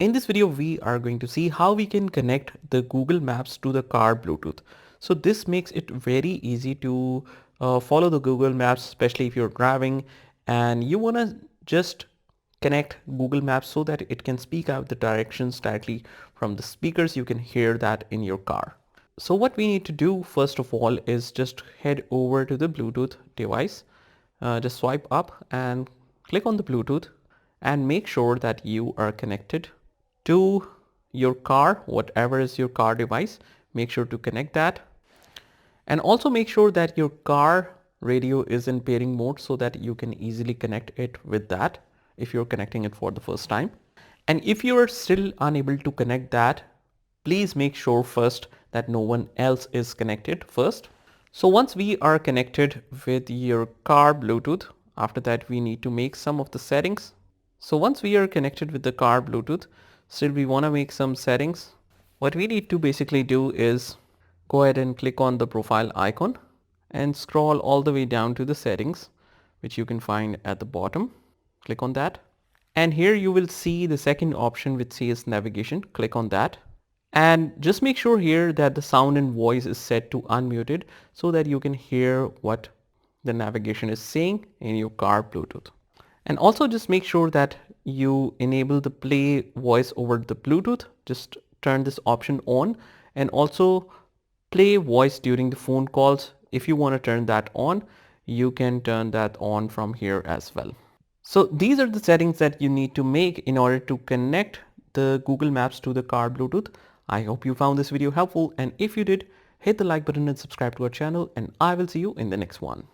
In this video, we are going to see how we can connect the Google Maps to the car Bluetooth. So this makes it very easy to follow the Google Maps, especially if you're driving and you want to just connect Google Maps so that it can speak out the directions directly from the speakers. You can hear that in your car. So what we need to do first of all is just head over to the Bluetooth device. Just swipe up and click on the Bluetooth and make sure that you are connected to your car, whatever is your car device. Make sure to connect that, and also make sure that your car radio is in pairing mode so that you can easily connect it with that if you're connecting it for the first time. And if you are still unable to connect that, please make sure first that no one else is connected first. So once we are connected with your car Bluetooth, after that we need to make some of the settings. So once we are connected with the car Bluetooth, still we want to make some settings. What we need to basically do is go ahead and click on the profile icon and scroll all the way down to the settings, which you can find at the bottom. Click on that. And here you will see the second option which says navigation. Click on that. And just make sure here that the sound and voice is set to unmuted so that you can hear what the navigation is saying in your car Bluetooth. And also just make sure that you enable the play voice over the Bluetooth. Just turn this option on, and also play voice during the phone calls. If you want to turn that on, you can turn that on from here as well. So these are the settings that you need to make in order to connect the Google Maps to the car Bluetooth. I hope you found this video helpful, and if you did, hit the like button and subscribe to our channel, and I will see you in the next one.